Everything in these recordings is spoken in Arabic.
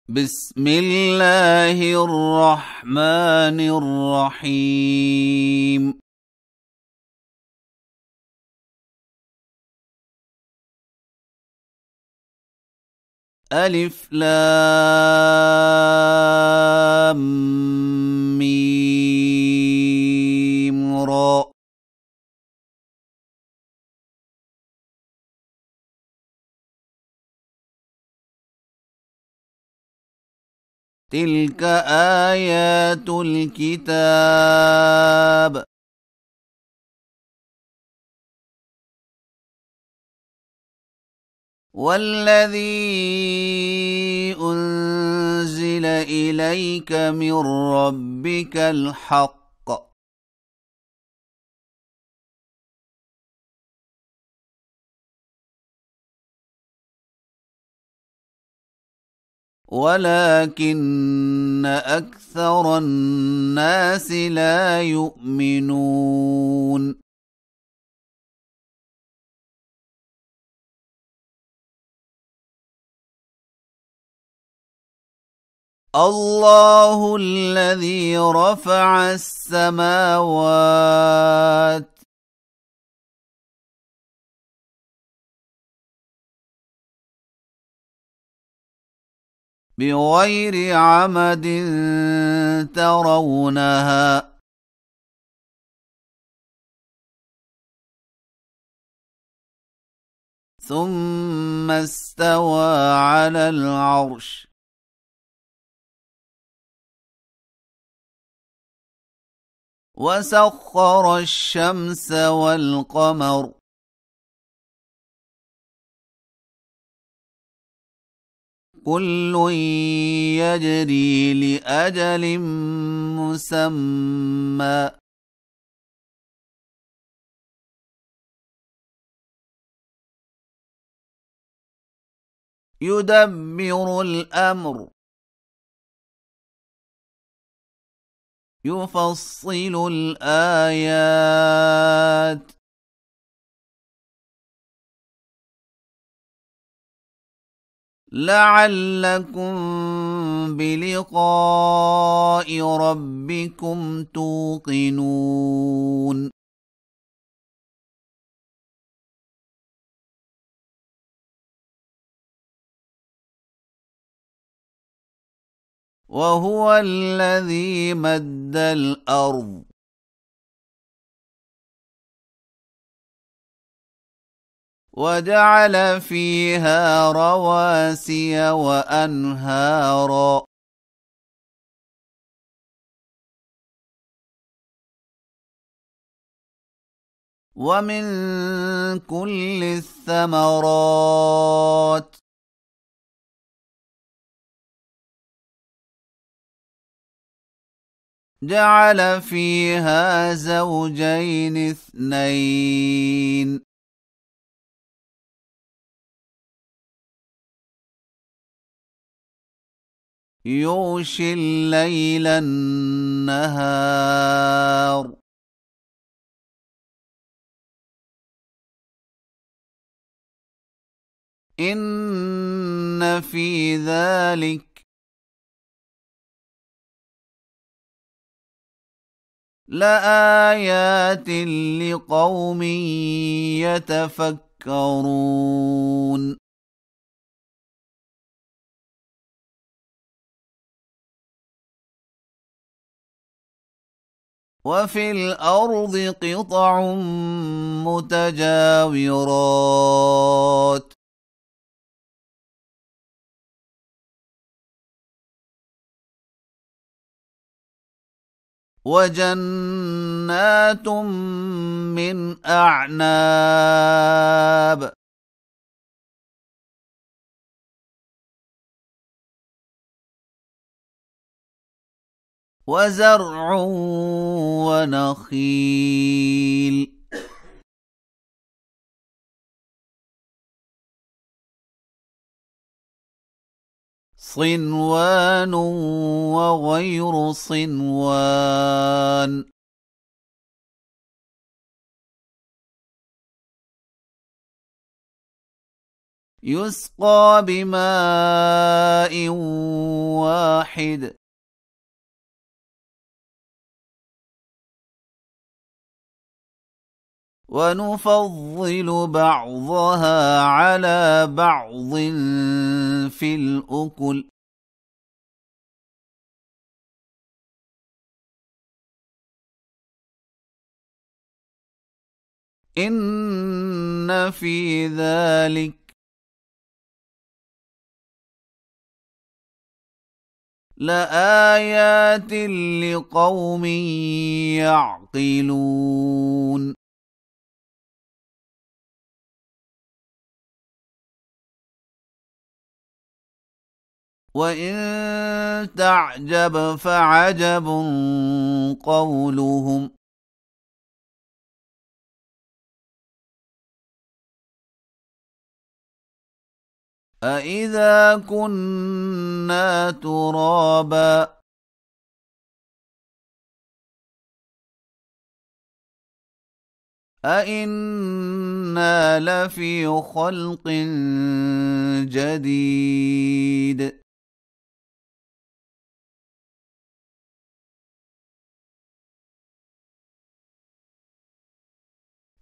بسم الله الرحمن الرحيم. ألف لام ميم را. تلك آيات الكتاب. والذي أنزل إليك من ربك الحق ولكن أكثر الناس لا يؤمنون. الله الذي رفع السماوات بغير عمد ترونها ثم استوى على العرش وسخر الشمس والقمر كل يجري لأجل مسمى يدبر الأمر يفصل الآيات لعلكم بلقاء ربكم توقنون. وهو الذي مد الأرض وجعل فيها رواسي وأنهارا ومن كل الثمرات جعل فيها زوجين اثنين يغشي الليل النهار إن في ذلك لآيات لقوم يتفكرون. وفي الأرض قطع متجاورات وجنات من أعناب وزرع ونخيل صنوان وغير صنوان يسقى بماء واحد ونفضل بعضها على بعض في الأكل إن في ذلك لآيات لقوم يعقلون وإن تعجب فعجب قولهم أإذا كنا ترابا أإنا لفي خلق جديد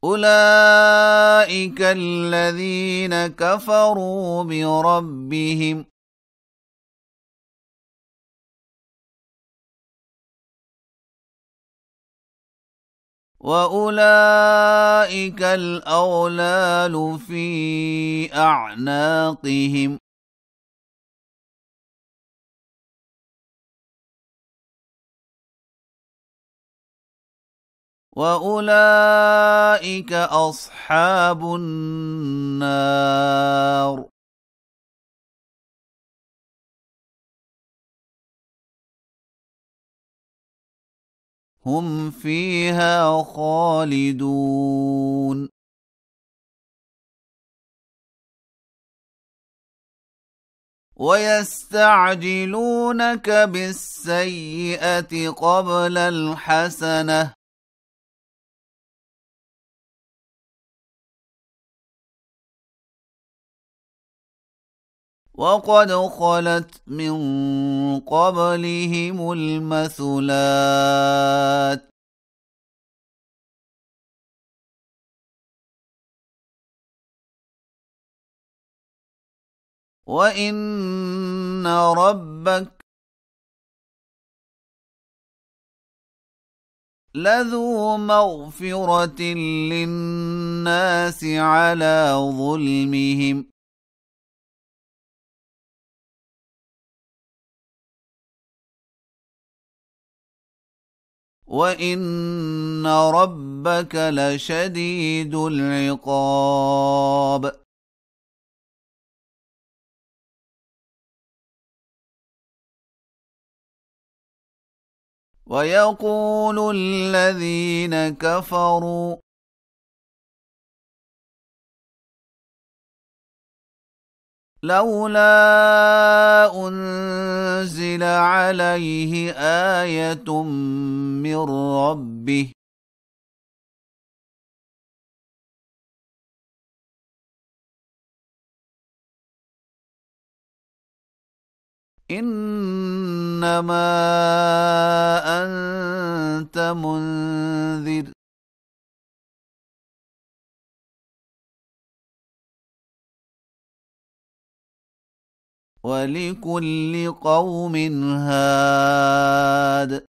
أولئك الذين كفروا بربهم وأولئك الأغلال في أعناقهم وأولئك أصحاب النار هم فيها خالدون ويستعجلونك بالسيئة قبل الحسنة وقد خلت من قبلهم المثلات وإن ربك لذو مغفرة للناس على ظلمهم وإن ربك لشديد العقاب ويقول الذين كفروا لولا أنزل عليه آية من ربه إنما أنت منذر ولكل قوم هاد